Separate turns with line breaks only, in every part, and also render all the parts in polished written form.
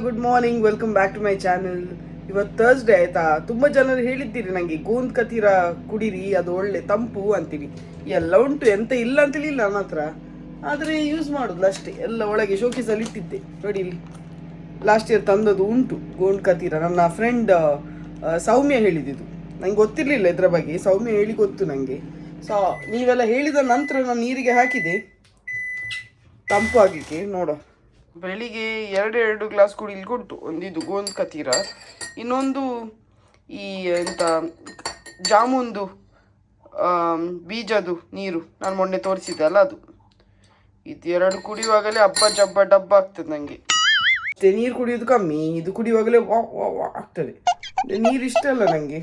Good morning, welcome back to my channel. ಇವತ್ತು Thursday ಆಯ್ತಾ. ತುಂಬ ಜನರು ಹೇಳಿದ್ದೀರಿ ನನಗೆ ಗೋಂದ್ ಕತೀರ ಕುಡೀರಿ, ಅದು ಒಳ್ಳೆ ತಂಪು ಅಂತೀರಿ. ಎಲ್ಲ ಉಂಟು, ಎಂತ ಇಲ್ಲ ಅಂತೇಳಿ ಇಲ್ಲ ನನ್ನ ಹತ್ರ, ಆದರೆ ಯೂಸ್ ಮಾಡೋದು ಅಷ್ಟೇ. ಎಲ್ಲ ಒಳಗೆ ಶೋಕೀಸಲ್ಲಿ ಇಟ್ಟಿದ್ದೆ ನೋಡಿ. ಇಲ್ಲಿ ಲಾಸ್ಟ್ ಇಯರ್ ತಂದದ್ದು ಉಂಟು ಗೋಂದ್ ಕತೀರ. ನನ್ನ ಫ್ರೆಂಡ್ ಸೌಮ್ಯ ಹೇಳಿದ್ದು, ನಂಗೆ ಗೊತ್ತಿರಲಿಲ್ಲ ಇದರ ಬಗ್ಗೆ. ಸೌಮ್ಯ ಹೇಳಿ ಗೊತ್ತು ನನಗೆ. ಸೊ ನೀವೆಲ್ಲ ಹೇಳಿದ ನಂತರ ನಾನು ನೀರಿಗೆ ಹಾಕಿದೆ ತಂಪು ಆಗಲಿಕ್ಕೆ. ನೋಡೋ, ಬೆಳಿಗ್ಗೆ ಎರಡು ಗ್ಲಾಸ್ ಕುಡಿಲಿ ಕೊಟ್ಟು, ಒಂದಿದು ಗೋಂದ್ ಕತೀರ, ಇನ್ನೊಂದು ಈ ಎಂತ ಜಾಮೂನ್ದು ಬೀಜದ್ದು ನೀರು ನಾನು ಮೊನ್ನೆ ತೋರಿಸಿದ್ದೆ ಅಲ್ಲ, ಅದು. ಇದು ಎರಡು ಕುಡಿಯುವಾಗಲೇ ಹಬ್ಬ ಜಬ್ಬ ಡಬ್ಬ ಆಗ್ತದೆ ನನಗೆ. ಅಷ್ಟೇ, ನೀರು ಕುಡಿಯೋದು ಕಮ್ಮಿ, ಇದು ಕುಡಿಯುವಾಗಲೇ ವಾ ವಾ ವಾ ಆಗ್ತದೆ. ನೀರು ಇಷ್ಟ ಅಲ್ಲ ನನಗೆ,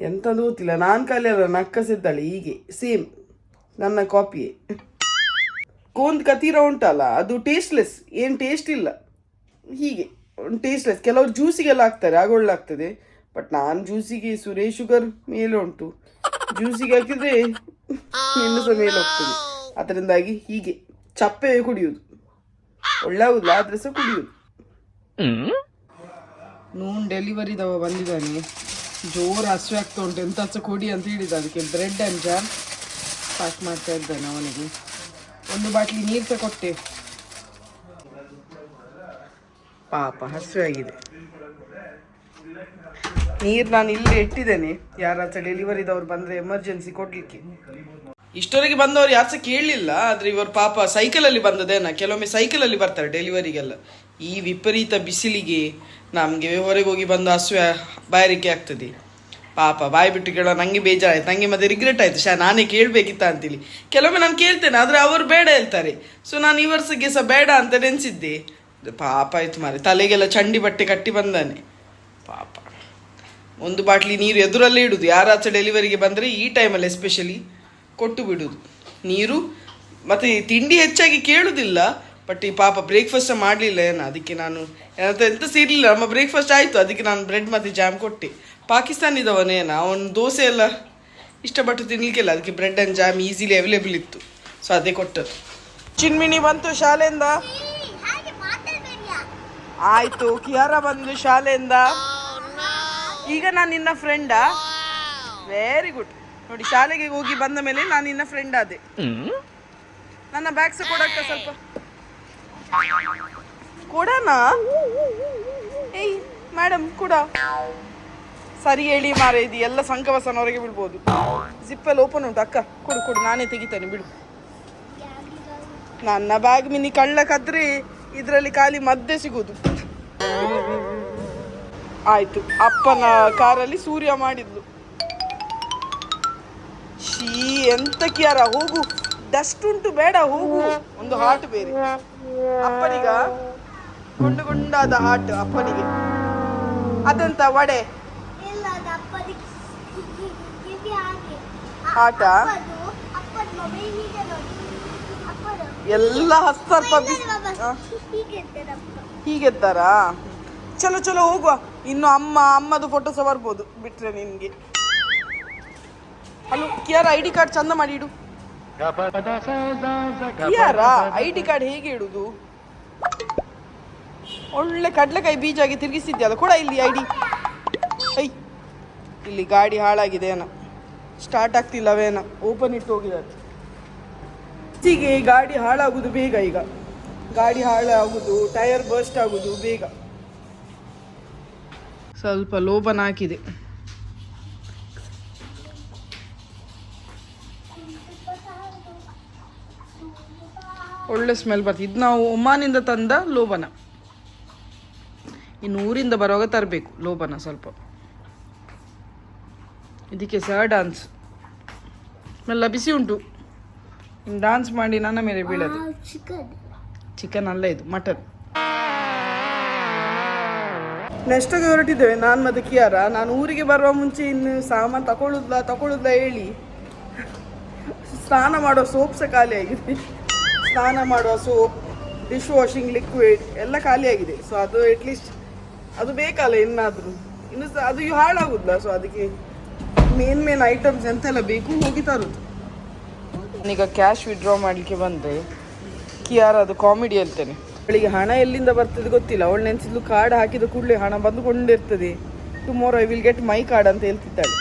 ಎಂಥದ್ದು ಗೊತ್ತಿಲ್ಲ. ನಾನು ಖಾಲಿ ಅಲ್ಲ, ನಕ್ಕಸಿದ್ದಾಳೆ ಹೀಗೆ ಸೇಮ್ ನನ್ನ ಕಾಪಿಯೇ. ಗೋಂದ್ ಕತೀರ ಉಂಟಲ್ಲ, ಅದು ಟೇಸ್ಟ್ಲೆಸ್, ಏನು ಟೇಸ್ಟ್ ಇಲ್ಲ, ಹೀಗೆ ಟೇಸ್ಟ್ಲೆಸ್. ಕೆಲವರು ಜ್ಯೂಸಿಗೆಲ್ಲ ಹಾಕ್ತಾರೆ, ಆಗ ಒಳ್ಳೆ ಆಗ್ತದೆ. ಬಟ್ ನಾನು ಜ್ಯೂಸಿಗೆ ಸುರೇಶ್ ಶುಗರ್ ಮೇಲೆ ಉಂಟು, ಜ್ಯೂಸಿಗೆ ಹಾಕಿದರೆ ಇನ್ನು ಸಹ ಮೇಲೆ ಹೋಗ್ತದೆ. ಅದರಿಂದಾಗಿ ಹೀಗೆ ಚಪ್ಪೆ ಕುಡಿಯೋದು ಒಳ್ಳೆ ಆಗುದಿಲ್ಲ, ಆದರೆ ಸಹ ಕುಡಿಯೋದು. ನೂನ್ ಡೆಲಿವರಿದವ ಬಂದಿದ್ದಾನೆ, ಜೋರು ಹಸಿವೆ ಆಗ್ತಾ ಉಂಟು, ಎಂತ ಸಹ ಕೊಡಿ ಅಂತ ಹೇಳಿದ. ಅದಕ್ಕೆ ಬ್ರೆಡ್ ಆ್ಯಂಡ್ ಜಾಮ್ ಪ್ಯಾಕ್ ಮಾಡ್ತಾ ಇದ್ದಾನೆ ಅವನಿಗೆ. ಒಂದು ಬಾಟ್ಲಿ ನೀರು ಸಹ ಕೊಟ್ಟೆ, ಪಾಪ ಹಸಿವೆ ಆಗಿದೆ. ನೀರು ನಾನು ಇಲ್ಲೇ ಇಟ್ಟಿದ್ದೇನೆ, ಯಾರಾಚೆ ಡೆಲಿವರಿದವ್ರು ಬಂದರೆ ಎಮರ್ಜೆನ್ಸಿ ಕೊಡಲಿಕ್ಕೆ. ಇಷ್ಟವರೆಗೆ ಬಂದವರು ಯಾರು ಸಹ ಕೇಳಲಿಲ್ಲ, ಆದರೆ ಇವರು ಪಾಪ ಸೈಕಲಲ್ಲಿ ಬಂದದೇನ. ಕೆಲವೊಮ್ಮೆ ಸೈಕಲಲ್ಲಿ ಬರ್ತಾರೆ ಡೆಲಿವರಿಗೆಲ್ಲ. ಈ ವಿಪರೀತ ಬಿಸಿಲಿಗೆ ನಮಗೆ ಹೊರಗೆ ಹೋಗಿ ಬಂದು ಹಸಿವೆ ಬಾಯಾರಿಕೆ ಆಗ್ತದೆ. ಪಾಪ ಬಾಯಿ ಬಿಟ್ಟು ಕೇಳೋ ನನಗೆ ಬೇಜಾರಾಯ್ತು, ನನಗೆ ಮತ್ತೆ ರಿಗ್ರೆಟ್ ಆಯಿತು, ನಾನೇ ಕೇಳಬೇಕಿತ್ತ ಅಂತೇಳಿ. ಕೆಲವೊಮ್ಮೆ ನಾನು ಕೇಳ್ತೇನೆ, ಆದರೆ ಅವರು ಬೇಡ ಹೇಳ್ತಾರೆ. ಸೊ ನಾನು ಈ ವರ್ಷಕ್ಕೆ ಸಹ ಬೇಡ ಅಂತ ನೆನೆಸಿದ್ದೆ. ಪಾಪ ಆಯ್ತು ಮಾರೆ, ತಲೆಗೆಲ್ಲ ಚಂಡಿ ಬಟ್ಟೆ ಕಟ್ಟಿ ಬಂದಾನೆ ಪಾಪ. ಒಂದು ಬಾಟ್ಲಿ ನೀರು ಎದುರಲ್ಲೇ ಇಡೋದು, ಯಾರಾಚೆ ಡೆಲಿವರಿಗೆ ಬಂದರೆ ಈ ಟೈಮಲ್ಲಿ ಎಸ್ಪೆಷಲಿ ಕೊಟ್ಟು ಬಿಡೋದು ನೀರು. ಮತ್ತು ತಿಂಡಿ ಹೆಚ್ಚಾಗಿ ಕೇಳೋದಿಲ್ಲ. ಬಟ್ ಈ ಪಾಪ ಬ್ರೇಕ್ಫಾಸ್ಟ್ ಮಾಡಲಿಲ್ಲ ಏನು, ಅದಕ್ಕೆ ನಾನು ಎಂತ ಸೇರಲಿಲ್ಲ. ನಮ್ಮ ಬ್ರೇಕ್ಫಾಸ್ಟ್ ಆಯಿತು, ಅದಕ್ಕೆ ನಾನು ಬ್ರೆಡ್ ಮತ್ತು ಜಾಮ್ ಕೊಟ್ಟೆ. ಪಾಕಿಸ್ತಾನಿದವನೇನ, ಅವನು ದೋಸೆ ಎಲ್ಲ ಇಷ್ಟಪಟ್ಟು ತಿನ್ನಲಿಕ್ಕಿಲ್ಲ, ಅದಕ್ಕೆ bread and jam easily available ಇತ್ತು, ಸೊ ಅದೇ ಕೊಟ್ಟದ್ದು. ಚಿನ್ಮಿನಿ ಬಂತು ಶಾಲೆಯಿಂದ. ಆಯಿತು, ಕಿಯಾರ ಬಂದು ಶಾಲೆಯಿಂದ. ಈಗ ನಾನು ನಿನ್ನ ಫ್ರೆಂಡಾ? Very good. ನೋಡಿ, ಶಾಲೆಗೆ ಹೋಗಿ ಬಂದ ಮೇಲೆ ನಾನು ನಿನ್ನ ಫ್ರೆಂಡ್ ಆದೆ. ನನ್ನ ಬ್ಯಾಗ್ ಸಹ ಕೊಡಕ್ಕ ಸ್ವಲ್ಪ ಕೊಡೋಣ. ಏಯ್ ಮೇಡಮ್ ಕೊಡ. ಸರಿ ಹೇಳಿ ಮಾರೆ, ಇದು ಎಲ್ಲ ಸಂಕವಸನ ಹೊರಗೆ ಬಿಡ್ಬೋದು. ಜಿಪ್ಪಲ್ಲಿ ಓಪನ್ ಉಂಟು ಅಕ್ಕ, ಕೊಡು ಕೊಡು, ನಾನೇ ತೆಗಿತೇನೆ ಬಿಡು. ನನ್ನ ಬ್ಯಾಗ್ ಮಿನಿ ಕಳ್ಳ ಕದ್ರೆ ಇದರಲ್ಲಿ ಖಾಲಿ ಮದ್ದೆ ಸಿಗೋದು. ಆಯ್ತು, ಅಪ್ಪನ ಕಾರಲ್ಲಿ ಸೂರ್ಯ ಮಾಡಿದ್ಲು. ಶೀ ಎಂತ ಕಿಯಾರ, ಹೋಗು, ಡಸ್ಟ್ ಉಂಟು, ಬೇಡ ಹೋಗು. ಒಂದು ಹಾಟ್ ಬೇರೆ ಅಪ್ಪನಿಗ, ಗುಂಡು ಗುಂಡಾದ ಹಾಟ್ ಅಪ್ಪನಿಗೆ. ಅದಂತ ವಡೆ ಆಟ ಎಲ್ಲ ಹಸ್ತಾರಪ್ಪ. ಹೀಗೆದ್ದಾರಾ? ಚಲೋ ಚಲೋ ಹೋಗುವ. ಇನ್ನು ಅಮ್ಮದು ಫೋಟೋ ಸಹ ಬರ್ಬೋದು ಬಿಟ್ರೆ ನಿನ್ಗೆ. ಅಲ್ಲೂ ಕಿಯಾರ ID ಕಾರ್ಡ್ ಚಂದ ಮಾಡಿ ಇಡು. ಕಿಯಾರ ID ಕಾರ್ಡ್ ಹೇಗೆ ಇಡುದು? ಒಳ್ಳೆ ಕಡ್ಲೆಕಾಯಿ ಬೀಜ ಆಗಿ ತಿರುಗಿಸಿದ್ಯಲ್ಲ, ಕೂಡ ಇಲ್ಲಿ ID. ಐ ಇಲ್ಲಿ ಗಾಡಿ ಹಾಳಾಗಿದೆ ಏನೋ, ಸ್ಟಾರ್ಟ್ ಆಗ್ತಿಲ್ಲವೇನ, ಓಪನ್ ಇಟ್ಟು ಹೋಗಿದೆ. ಹೀಗೆ ಗಾಡಿ ಹಾಳಾಗೋದು ಬೇಗ. ಈಗ ಗಾಡಿ ಹಾಳಾಗೋದು, ಟೈರ್ ಬರ್ಸ್ಟ್ ಆಗೋದು ಬೇಗ. ಸ್ವಲ್ಪ ಲೋಬನ್ ಹಾಕಿದೆ. ಒಳ್ಳೆ ಸ್ಮೆಲ್ ಬರ್ತದೆ. ಇದು ನಾವು ಒಮಾನಿಂದ ತಂದ ಲೋಬನ, ಇನ್ನು ಊರಿಂದ ಬರುವಾಗ ತರಬೇಕು ಲೋಬನ ಸ್ವಲ್ಪ. ಇದಕ್ಕೆ ಸಹ ಡಾನ್ಸ್ ಎಲ್ಲ ಬಿಸಿ ಉಂಟು, ಡಾನ್ಸ್ ಮಾಡಿ ನನ್ನ ಮೇಲೆ ಬೀಳೋದು. ಚಿಕನ್ ಅಲ್ಲ, ಇದು ಮಟನ್. ನೆಕ್ಸ್ಟಾಗಿ ಹೊರಟಿದ್ದೇವೆ ನಾನು ಮತ್ತು ಕಿಯಾರ. ನಾನು ಊರಿಗೆ ಬರುವ ಮುಂಚೆ ಇನ್ನು ಸಾಮಾನು ತಗೊಳ್ಳುದ್ಲ ಹೇಳಿ ಸ್ನಾನ ಮಾಡುವ ಸೋಪ್ ಸಹ ಖಾಲಿ ಆಗಿದೆ. ಸ್ನಾನ ಮಾಡುವ ಸೋಪ್, ಡಿಶ್ ವಾಷಿಂಗ್ ಲಿಕ್ವಿಡ್ ಎಲ್ಲ ಖಾಲಿಯಾಗಿದೆ. ಸೊ ಅದು ಅಟ್ಲೀಸ್ಟ್ ಅದು ಬೇಕಲ್ಲ, ಇನ್ನಾದರೂ ಇನ್ನು ಸಹ ಅದು ಹಾಳಾಗುದಿಲ್ಲ. ಸೊ ಅದಕ್ಕೆ ಮೇನ್ ಐಟಮ್ಸ್ ಎಂತೆಲ್ಲ ಬೇಕು ಹೋಗಿ ತರೋದು. ಈಗ ಕ್ಯಾಶ್ ವಿಡ್ರಾ ಮಾಡಲಿಕ್ಕೆ ಬಂದರೆ ಕಿಯಾರ ಅದು ಕಾಮಿಡಿ ಹೇಳ್ತೇನೆ. ಅವಳಿಗೆ ಹಣ ಎಲ್ಲಿಂದ ಬರ್ತದೆ ಗೊತ್ತಿಲ್ಲ. ಅವಳು ನೆನ್ಸಿದ್ಲು ಕಾರ್ಡ್ ಹಾಕಿದ ಕೂಡಲೇ ಹಣ ಬಂದುಕೊಂಡಿರ್ತದೆ. Tomorrow I will get my card ಅಂತ ಹೇಳ್ತಿದ್ದಾಳೆ.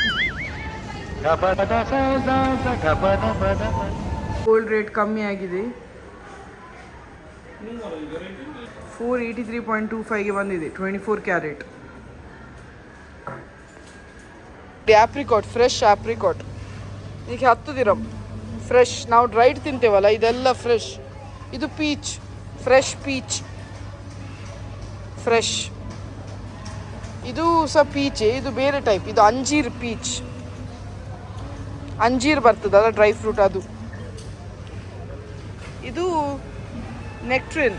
ಗೋಲ್ಡ್ ರೇಟ್ ಕಮ್ಮಿ ಆಗಿದೆ. 483.25ಗೆ ಬಂದಿದೆ. 24 ಕ್ಯಾರೆಟ್. ಆಪ್ರಿಕಾಟ್, ಫ್ರೆಶ್ ಆಪ್ರಿಕಾಟ್ ಈಗ 10 ದಿರಮ್ ಫ್ರೆಶ್. ನಾವು ಡ್ರೈಡ್ ತಿಂತೇವಲ್ಲ, ಇದೆಲ್ಲ ಫ್ರೆಶ್. ಇದು ಪೀಚ್, ಫ್ರೆಶ್ ಪೀಚ್, ಫ್ರೆಶ್. ಇದು ಸಹ ಪೀಚೆ, ಇದು ಬೇರೆ ಟೈಪ್. ಇದು ಅಂಜೀರ್ ಪೀಚ್. ಅಂಜೀರ್ ಬರ್ತದಲ್ಲ ಡ್ರೈ ಫ್ರೂಟ್, ಅದು. ಇದು ನೆಕ್ಟ್ರಿನ್.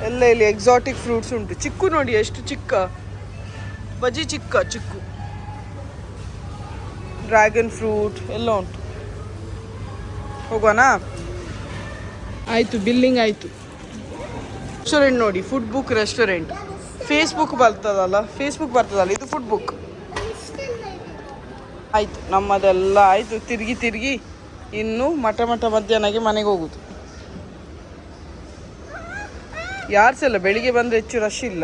ಎಲ್ಲ ಇಲ್ಲಿ ಎಕ್ಸಾಟಿಕ್ ಫ್ರೂಟ್ಸ್ ಉಂಟು. ಚಿಕ್ಕು ನೋಡಿ ಎಷ್ಟು ಚಿಕ್ಕ, ಬಜಿ ಚಿಕ್ಕು. ಡ್ರ್ಯಾಗನ್ ಫ್ರೂಟ್ ಎಲ್ಲ ಉಂಟು. ಹೋಗೋಣ? ಆಯಿತು, ಬಿಲ್ಲಿಂಗ್ ಆಯಿತು. ರೆಸ್ಟೋರೆಂಟ್ ನೋಡಿ, ಫುಡ್ ಬುಕ್ ರೆಸ್ಟೋರೆಂಟ್. ಫೇಸ್ಬುಕ್ ಬರ್ತದಲ್ಲ, ಇದು ಫುಡ್ ಬುಕ್. ಆಯಿತು, ನಮ್ಮದೆಲ್ಲ ಆಯಿತು. ತಿರುಗಿ ಇನ್ನು ಮಠ ಮಧ್ಯಾಹ್ನಗೆ ಮನೆಗೆ ಹೋಗುದು. ಯಾರು ಸಹ ಇಲ್ಲ, ಬೆಳಿಗ್ಗೆ ಬಂದರೆ ಹೆಚ್ಚು ರಶ್ ಇಲ್ಲ.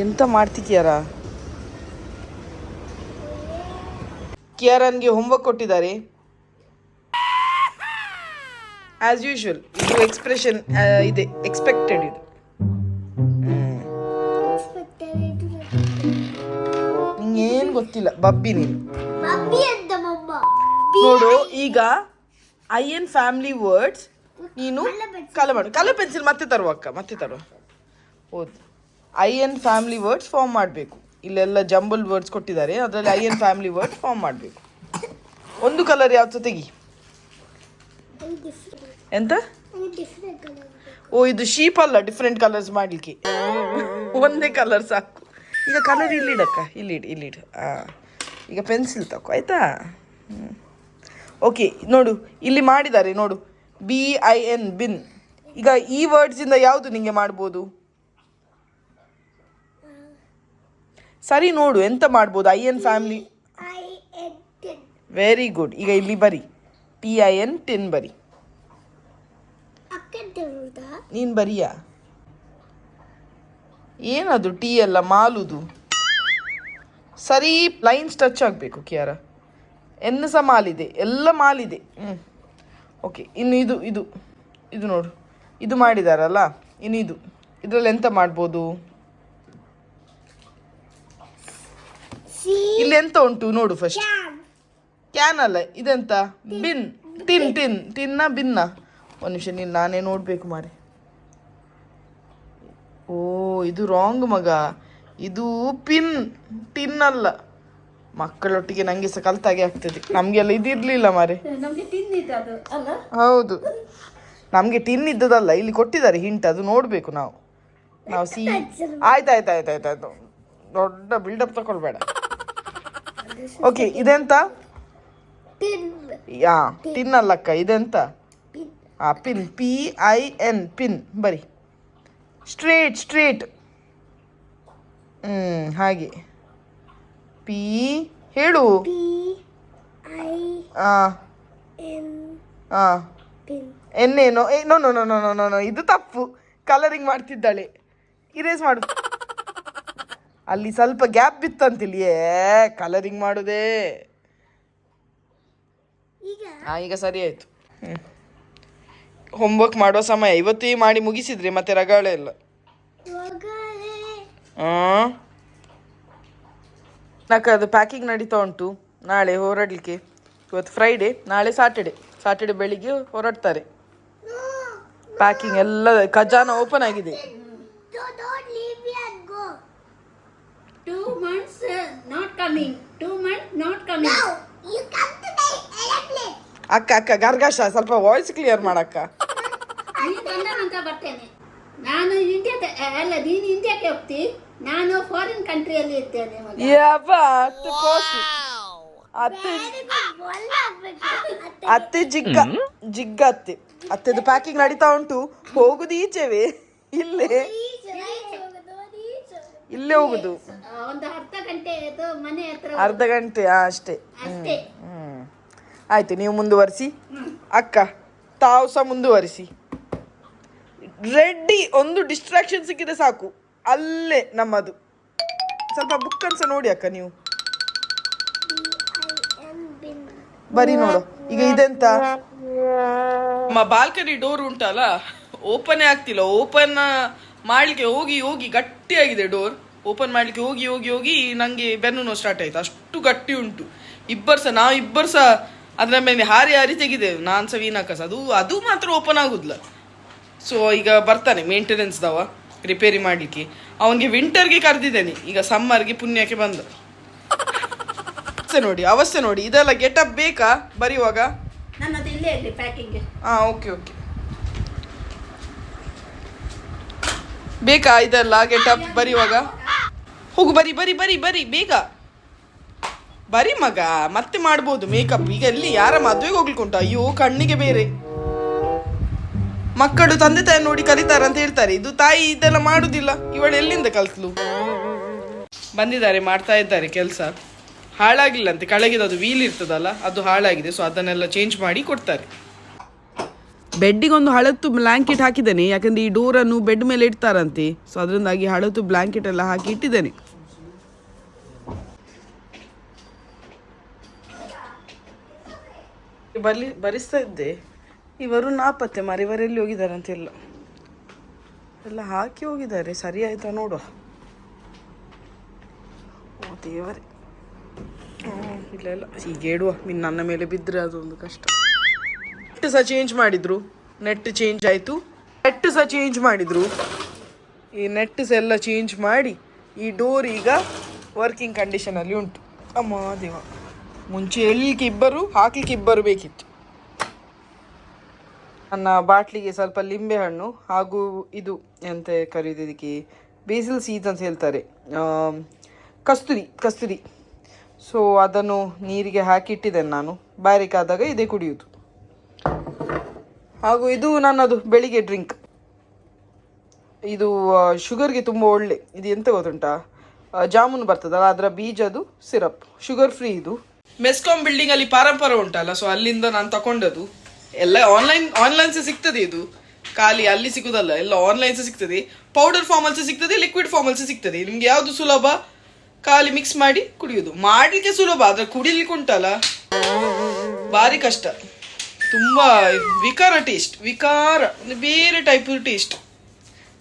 ಎಂತ ಮಾಡ್ತಿ ಕಿಯಾರನ್ಗೆ ಹೋಮ್ವರ್ಕ್ ಕೊಟ್ಟಿದ್ದಾರೆ ಆಸ್ ಯೂಶುವಲ್. ಇದು ಎಕ್ಸ್ಪ್ರೆಷನ್ ಇದೆ, ಎಕ್ಸ್ಪೆಕ್ಟೆಡ್ ಇದು. ನಿಂಗೇನು ಗೊತ್ತಿಲ್ಲ, ಬಬ್ಬಿ ನೀನು. ನೋಡು, ಈಗ IN ಫ್ಯಾಮಿಲಿ ವರ್ಡ್ಸ್ ನೀನು ಕಲರ್ ಪೆನ್ಸಿಲ್ ಮತ್ತೆ ತರುವ. ಹೌದು, IN ಫ್ಯಾಮಿಲಿ ವರ್ಡ್ಸ್ ಫಾರ್ಮ್ ಮಾಡಬೇಕು. ಇಲ್ಲೆಲ್ಲ ಜಂಬಲ್ ವರ್ಡ್ಸ್ ಕೊಟ್ಟಿದ್ದಾರೆ, ಅದರಲ್ಲಿ IN ಫ್ಯಾಮಿಲಿ ವರ್ಡ್ಸ್ ಫಾರ್ಮ್ ಮಾಡಬೇಕು. ಒಂದು ಕಲರ್ ಯಾವ್ದು ತೆಗಿ. ಎಂತ? ಓ, ಇದು ಶೀಪ್ ಅಲ್ಲ, ಡಿಫ್ರೆಂಟ್ ಕಲರ್ಸ್ ಮಾಡಲಿಕ್ಕೆ. ಒಂದೇ ಕಲರ್ ಸಾಕು. ಈಗ ಕಲರ್ ಇಲ್ಲಿಡಕ್ಕ, ಇಲ್ಲಿಡು. ಈಗ ಪೆನ್ಸಿಲ್ ತಗೋ, ಆಯ್ತಾ? ಓಕೆ, ನೋಡು ಇಲ್ಲಿ ಮಾಡಿದ್ದಾರೆ ನೋಡು, BIN ಬಿನ್. ಈಗ ಈ ವರ್ಡ್ಸಿಂದ ಯಾವುದು ನಿಂಗೆ ಮಾಡ್ಬೋದು? ಸರಿ, ನೋಡು ಎಂತ ಮಾಡ್ಬೋದು. IN family. Very good. ಈಗ ಇಲ್ಲಿ ಬರಿ, TIN ಟಿನ್ ಬರಿ. ನೀನು ಬರಿಯಾ? ಏನದು ಟೀ ಅಲ್ಲ, ಮಾಲುದು. ಸರಿ, ಲೈನ್ಸ್ ಟಚ್ ಆಗಬೇಕು ಕಿಯಾರ. ಎನ್ನು ಸಹ ಮಾಲಿದೆ, ಎಲ್ಲ ಮಾಲಿದೆ. ಓಕೆ, ಇನ್ನು ಇದು ನೋಡು, ಇದು ಮಾಡಿದಾರಲ್ಲ. ಇನ್ನು ಇದರಲ್ಲಿ ಎಂತ ಮಾಡ್ಬೋದು? ಇಲ್ಲಿ ಎಂತ ಉಂಟು ನೋಡು ಫಸ್ಟ್. ಕ್ಯಾನ್ ಅಲ್ಲ, ಇದೆಂತ? ಬಿನ್. ಟಿನ್ನ ಬಿನ್ನ. ಒಂದು ನಿಮಿಷ, ನೀನು ನಾನೇ ನೋಡಬೇಕು ಮಾರೆ. ಓ, ಇದು ರಾಂಗ್ ಮಗ. ಇದು ಟಿನ್ ಅಲ್ಲ. ಮಕ್ಕಳೊಟ್ಟಿಗೆ ನಂಗೆ ಸಹ ಕಲ್ತಾಗೆ ಆಗ್ತದೆ. ನಮಗೆಲ್ಲ ಇದಿರಲಿಲ್ಲ ಮಾರೆ. ಹೌದು, ನಮಗೆ ಟಿನ್ ಇದ್ದದಲ್ಲ. ಇಲ್ಲಿ ಕೊಟ್ಟಿದ್ದಾರೆ ಹಿಂಟ್, ಅದು ನೋಡಬೇಕು ನಾವು. ಆಯ್ತಾಯ್ತು. ದೊಡ್ಡ ಬಿಲ್ಡಪ್ ತಗೊಳ್ಬೇಡ. ಓಕೆ, ಇದೆಂತ? ಟಿನ್ ಅಲ್ಲಕ್ಕ, ಇದೆಂತ? ಪಿನ್. PIN ಪಿನ್ ಬರಿ. ಸ್ಟ್ರೇಟ್. ಹಾಗೆ. ಹೇಳು. ಎನ್ನೇನೋ? ನೋ, ಇದು ತಪ್ಪು. ಕಲರಿಂಗ್ ಮಾಡ್ತಿದ್ದಾಳೆ. ಇರೇಸ್ ಮಾಡು. ಅಲ್ಲಿ ಸ್ವಲ್ಪ ಗ್ಯಾಪ್ ಬಿತ್ತಂತಿಲ್ಲಿ. ಕಲರಿಂಗ್ ಮಾಡುದೇ. ಈಗ ಸರಿ ಆಯ್ತು. ಹೋಮ್ವರ್ಕ್ ಮಾಡೋ ಸಮಯ. ಇವತ್ತೇ ಮಾಡಿ ಮುಗಿಸಿದ್ರೆ ಮತ್ತೆ ರಗಾಳೆ ಇಲ್ಲ. ಅದು ಪ್ಯಾಕಿಂಗ್ ನಡೀತಾ ಉಂಟು. ನಾಳೆ ಹೊರಡಲಿಕ್ಕೆ. ಇವತ್ತು ಫ್ರೈಡೇ, ನಾಳೆ ಸಾಟರ್ಡೆ ಬೆಳಿಗ್ಗೆ ಹೊರಡ್ತಾರೆ. ಪ್ಯಾಕಿಂಗ್ ಎಲ್ಲ, ಖಜಾನ ಓಪನ್ ಆಗಿದೆ.
2 months not coming. 2 months not coming. No, you come to my airplane.
ಅಕ್ಕ ಗರ್ಗಾಶ, ಸ್ವಲ್ಪ ವಾಯ್ಸ್ ಕ್ಲಿಯರ್ ಮಾಡಕ್ಕ.
ನೀನು ಬಂದ ಬರ್ತೇನೆ. ನಾನು ನೀನು ಇಂಡಿಯಾಕ್ಕೆ ಹೋಗ್ತಿ, ನಾನು ಫಾರಿನ್ ಕಂಟ್ರಿಯಲ್ಲಿ ಇರ್ತೇನೆ.
ಅತ್ತೆ ಜಿಗ್ಗ ಅತ್ತೆದು ಪ್ಯಾಕಿಂಗ್ ನಡೀತಾ ಉಂಟು. ಹೋಗುದು ಈಚೆವೆ, ಇಲ್ಲೇ ಹೋಗುದು.
ಒಂದು ಅರ್ಧ ಗಂಟೆ
ಅಷ್ಟೇ. ಆಯ್ತು, ನೀವು ಮುಂದುವರಿಸಿ. ಅಕ್ಕ ತಾವು ಸಹ ಮುಂದುವರಿಸಿ. ರೆಡ್ಡಿ, ಒಂದು ಡಿಸ್ಟ್ರಾಕ್ಷನ್ ಸಿಕ್ಕಿದ್ರೆ ಸಾಕು, ಅಲ್ಲೇ ನಮ್ಮದು. ಸ್ವಲ್ಪ ಬುಕ್ ಅನ್ಸ ನೋಡಿ ಅಕ್ಕ ನೀವು, ಬರಿ ನೋಡು. ಈಗ ಇದೆಂತ, ನಮ್ಮ ಬಾಲ್ಕನಿ ಡೋರ್ ಉಂಟಲ್ಲ, ಓಪನ್ ಆಗ್ತಿಲ್ಲ. ಓಪನ್ ಮಾಡ್ಲಿಕ್ಕೆ ಹೋಗಿ ಹೋಗಿ ಗಟ್ಟಿಯಾಗಿದೆ ಡೋರ್. ಓಪನ್ ಮಾಡ್ಲಿಕ್ಕೆ ಹೋಗಿ ಹೋಗಿ ಹೋಗಿ ನಂಗೆ ಬೆನ್ನು ನೋವು ಸ್ಟಾರ್ಟ್ ಆಯ್ತು, ಅಷ್ಟು ಗಟ್ಟಿ ಉಂಟು. ನಾವು ಇಬ್ಬರು ಸಹ ಅದ್ರ ಮೇಲೆ ಹಾರಿ ಹಾರಿ ತೆಗಿದ್ದೇವೆ, ನಾನು ಸಹ ವೀನಾಕ ಸಹ. ಅದು ಮಾತ್ರ ಓಪನ್ ಆಗುದಿಲ್ಲ. ಸೊ ಈಗ ಬರ್ತಾನೆ ಮೇಂಟೆನೆನ್ಸ್ದವ ರಿಪೇರಿ ಮಾಡಲಿಕ್ಕೆ. ಅವನಿಗೆ ವಿಂಟರ್ಗೆ ಕರೆದಿದ್ದೇನೆ, ಈಗ ಸಮ್ಮರ್ಗೆ ಪುಣ್ಯಕ್ಕೆ ಬಂದ. ಅವಸ್ಥೆ ನೋಡಿ, ಇದೆಲ್ಲ ಗೆಟಪ್ ಬೇಕಾ ಬರೆಯುವಾಗ?
ನನ್ನದು ಇಲ್ಲೇ ಇರಲಿ ಪ್ಯಾಕಿಂಗ್.
ಓಕೆ ಓಕೆ, ಬೇಕಾ ಇದೆಲ್ಲ ಗೆಟಪ್ ಬರೆಯುವಾಗ? ಹೋಗು, ಬರಿ ಬರಿ ಬರಿ ಬರಿ ಬೇಗ ಬರಿ ಮಗ, ಮತ್ತೆ ಮಾಡ್ಬೋದು ಮೇಕಪ್. ಈಗ ಎಲ್ಲಿ ಯಾರ ಮದುವೆಗೆ ಹೋಗ್ಲಿಕ್ಕೆ ಉಂಟು? ಅಯ್ಯೋ ಕಣ್ಣಿಗೆ ಬೇರೆ. ಮಕ್ಕಳು ತಂದೆ ತಾಯಿ ನೋಡಿ ಕಲಿತಾರೆ ಅಂತ ಹೇಳ್ತಾರೆ, ಇದು ತಾಯಿ ಇದೆಲ್ಲ ಮಾಡುದಿಲ್ಲ. ಇವಳು ಎಲ್ಲಿಂದ ಕಲ್ತ್ಲು? ಬಂದಿದ್ದಾರೆ, ಮಾಡ್ತಾ ಇದ್ದಾರೆ ಕೆಲಸ. ಹಾಳಾಗಿಲ್ಲ ಅಂತೆ, ಕೆಳಗಿದ್ದು ವೀಲ್ ಇರ್ತದಲ್ಲ ಅದು ಹಾಳಾಗಿದೆ. ಸೊ ಅದನ್ನೆಲ್ಲ ಚೇಂಜ್ ಮಾಡಿ ಕೊಡ್ತಾರೆ. ಬೆಡ್ಡಿಗೊಂದು ಹಳತ್ತು ಬ್ಲ್ಯಾಂಕೆಟ್ ಹಾಕಿದ್ದೇನೆ, ಯಾಕಂದ್ರೆ ಈ ಡೋರನ್ನು ಬೆಡ್ ಮೇಲೆ ಇಡ್ತಾರಂತೆ. ಸೊ ಅದರಿಂದಾಗಿ ಹಳತ್ತು ಬ್ಲ್ಯಾಂಕೆಟ್ ಎಲ್ಲ ಹಾಕಿ ಇಟ್ಟಿದ್ದೇನೆ. ಬರಿಸ್ತಾ ಇದ್ದೆ, ಇವರು ನಾಪತ್ತೆ ಮಾರಿ, ಇವರೆಲ್ಲಿ ಹೋಗಿದ್ದಾರೆ ಅಂತೆಲ್ಲ ಎಲ್ಲ ಹಾಕಿ ಹೋಗಿದ್ದಾರೆ. ಸರಿ ಆಯ್ತಾ ನೋಡುವ. ಓ ದೇವರೇ, ಇಲ್ಲ ಇಲ್ಲ ಹೀಗೆ ಇಡುವ, ನನ್ನ ಮೇಲೆ ಬಿದ್ದರೆ ಅದೊಂದು ಕಷ್ಟ. ನೆಟ್ ಸಹ ಚೇಂಜ್ ಮಾಡಿದ್ರು, ನೆಟ್ ಚೇಂಜ್ ಆಯಿತು. ನೆಟ್ ಸಹ ಚೇಂಜ್ ಮಾಡಿದ್ರು. ಈ ನೆಟ್ ಸಹ ಎಲ್ಲ ಚೇಂಜ್ ಮಾಡಿ ಈ ಡೋರ್ ಈಗ ವರ್ಕಿಂಗ್ ಕಂಡೀಷನಲ್ಲಿ ಉಂಟು. ಅಮ್ಮ ದೇವ, ಮುಂಚೆ ಎಳ್ಲಿಕ್ಕೆ ಇಬ್ಬರು, ಹಾಕ್ಲಿಕ್ಕೆ ಇಬ್ಬರು ಬೇಕಿತ್ತು. ನನ್ನ ಬಾಟ್ಲಿಗೆ ಸ್ವಲ್ಪ ಲಿಂಬೆ ಹಣ್ಣು ಹಾಗೂ ಇದು ಎಂತ ಕರೀಯೋದಕ್ಕೆ, ಬೇಸಿಲ್ ಸೀಡ್ಸ್ ಅಂತ ಹೇಳ್ತಾರೆ, ಕಸ್ತೂರಿ. ಸೊ ಅದನ್ನು ನೀರಿಗೆ ಹಾಕಿಟ್ಟಿದ್ದೇನೆ ನಾನು. ಬಾರಿಕಾದಾಗ ಇದೇ ಕುಡಿಯೋದು. ಹಾಗೂ ಇದು ನನ್ನದು ಬೆಳಿಗ್ಗೆ ಡ್ರಿಂಕ್. ಇದು ಶುಗರ್ಗೆ ತುಂಬ ಒಳ್ಳೆ. ಇದು ಎಂತ ಗೊತ್ತುಂಟಾ, ಜಾಮೂನು ಬರ್ತದಲ್ಲ ಅದರ ಬೀಜದು ಸಿರಪ್, ಶುಗರ್ ಫ್ರೀ ಇದು. ಮೆಸ್ಕಾಂ ಬಿಲ್ಡಿಂಗ್ ಅಲ್ಲಿ ಪಾರಂಪರ ಉಂಟಲ್ಲ, ಸೊ ಅಲ್ಲಿಂದ ನಾನು ತಗೊಂಡದು. ಎಲ್ಲ ಆನ್ಲೈನ್ ಸಿಗ್ತದೆ ಇದು, ಖಾಲಿ ಅಲ್ಲಿ ಸಿಗುದಲ್ಲ, ಎಲ್ಲ ಆನ್ಲೈನ್ ಸಿಗ್ತದೆ. ಪೌಡರ್ ಫಾರ್ಮಲ್ಸ್ ಸಿಗ್ತದೆ, ಲಿಕ್ವಿಡ್ ಫಾರ್ಮಲ್ಸ್ ಸಿಗ್ತದೆ. ನಿಮ್ಗೆ ಯಾವುದು ಸುಲಭ, ಖಾಲಿ ಮಿಕ್ಸ್ ಮಾಡಿ ಕುಡಿಯೋದು. ಮಾಡ್ಲಿಕ್ಕೆ ಸುಲಭ, ಆದ್ರೆ ಕುಡಿಲಿಕ್ಕೆ ಉಂಟಲ್ಲ ಭಾರಿ ಕಷ್ಟ. ತುಂಬಾ ವಿಕಾರ ಟೇಸ್ಟ್, ಬೇರೆ ಟೈಪ್ ಟೇಸ್ಟ್.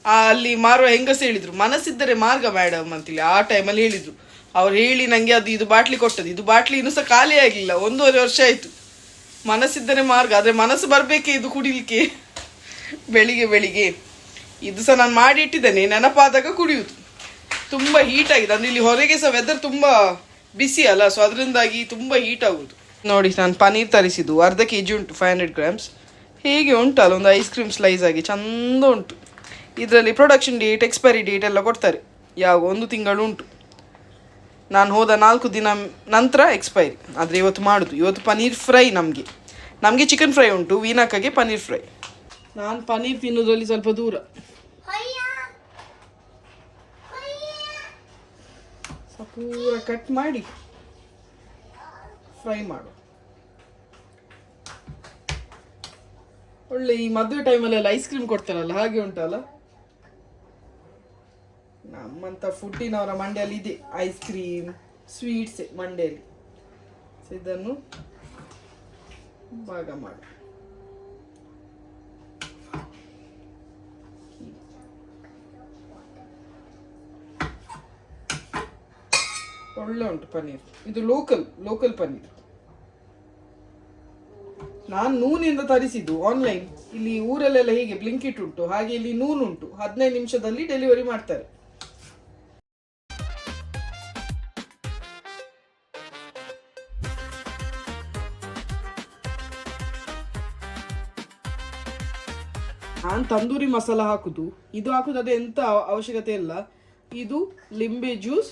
ಅಲ್ಲಿ ಮಾರುವ ಹೆಂಗಸ ಹೇಳಿದ್ರು, ಮನಸ್ಸಿದ್ದರೆ ಮಾರ್ಗ ಮೇಡಮ್ ಅಂತೇಳಿ. ಆ ಟೈಮಲ್ಲಿ ಹೇಳಿದ್ರು. ಅವ್ರು ಹೇಳಿ ನಂಗೆ ಇದು ಬಾಟ್ಲಿ ಕೊಟ್ಟದ್ದು. ಇದು ಬಾಟ್ಲಿ ಇನ್ನೂ ಸಹ ಖಾಲಿ ಆಗಿಲ್ಲ, 1.5 ವರ್ಷ ಆಯ್ತು. ಮನಸ್ಸಿದ್ದರೆ ಮಾರ್ಗ, ಆದರೆ ಮನಸ್ಸು ಬರಬೇಕೆ ಇದು ಕುಡಿಲಿಕ್ಕೆ. ಬೆಳಿಗ್ಗೆ ಇದು ಸಹ ನಾನು ಮಾಡಿ ಇಟ್ಟಿದ್ದೇನೆ, ನೆನಪಾದಾಗ ಕುಡಿಯುವುದು. ತುಂಬ ಹೀಟ್ ಆಗಿದೆ, ಅಂದ್ರೆ ಇಲ್ಲಿ ಹೊರಗೆ ಸಹ ವೆದರ್ ತುಂಬ ಬಿಸಿ ಅಲ್ಲ, ಸೊ ಅದರಿಂದಾಗಿ ತುಂಬ ಹೀಟ್ ಆಗುದು. ನೋಡಿ, ನಾನು ಪನ್ನೀರ್ ತರಿಸಿದ್ದು 1/2 kg ಉಂಟು, 500 grams. ಹೇಗೆ ಉಂಟಲ್ಲ, ಒಂದು ಐಸ್ ಕ್ರೀಮ್ ಸ್ಲೈಸ್ ಆಗಿ ಚಂದ ಉಂಟು. ಇದರಲ್ಲಿ ಪ್ರೊಡಕ್ಷನ್ ಡೇಟ್, ಎಕ್ಸ್ಪೈರಿ ಡೇಟ್ ಎಲ್ಲ ಕೊಡ್ತಾರೆ. 1 ತಿಂಗಳು ಉಂಟು. ನಾನು ಹೋದ 4 ದಿನ ನಂತರ ಎಕ್ಸ್ಪೈರಿ. ಆದರೆ ಇವತ್ತು ಮಾಡುದು. ಇವತ್ತು ಪನ್ನೀರ್ ಫ್ರೈ. ನಮಗೆ ಚಿಕನ್ ಫ್ರೈ ಉಂಟು, ವೀನಾಕಗೆ ಪನ್ನೀರ್ ಫ್ರೈ. ನಾನು ಪನ್ನೀರ್ ತಿನ್ನೋದ್ರಲ್ಲಿ ಸ್ವಲ್ಪ ದೂರ. ಪೂರ ಕಟ್ ಮಾಡಿ ಫ್ರೈ ಮಾಡು. ಒಳ್ಳೆ ಈ ಮದುವೆ ಟೈಮಲ್ಲೆಲ್ಲ ಐಸ್ ಕ್ರೀಮ್ ಕೊಡ್ತಾರಲ್ಲ ಹಾಗೆ ಉಂಟಲ್ಲ. ನಮ್ಮಂಥ ಫುಡ್ಡಿನವರ ಮಂಡ್ಯಲ್ಲಿ ಇದೆ ಐಸ್ ಕ್ರೀಮ್, ಸ್ವೀಟ್ಸ್ ಮಂಡ್ಯಲ್ಲಿ. ಇದನ್ನು ಭಾಗ ಮಾಡಿ ಒಳ್ಳೆ ಉಂಟು ಪನ್ನೀರ್. ಇದು ಲೋಕಲ್ ಪನ್ನೀರ್. ನಾನು ನೂನಿಂದ ತರಿಸಿದ್ದು ಆನ್ಲೈನ್. ಇಲ್ಲಿ ಊರಲ್ಲೆಲ್ಲ ಹೀಗೆ ಬ್ಲಿಂಕಿಟ್ ಉಂಟು, ಹಾಗೆ ಇಲ್ಲಿ ನೂನು ಉಂಟು. 15 ನಿಮಿಷದಲ್ಲಿ ಡೆಲಿವರಿ ಮಾಡ್ತಾರೆ. ನಾನು ತಂದೂರಿ ಮಸಾಲ ಹಾಕುದು. ಇದು ಹಾಕುದು ಅದು ಎಂತ ಅವಶ್ಯಕತೆ ಇಲ್ಲ. ಇದು ಲಿಂಬೆ ಜ್ಯೂಸ್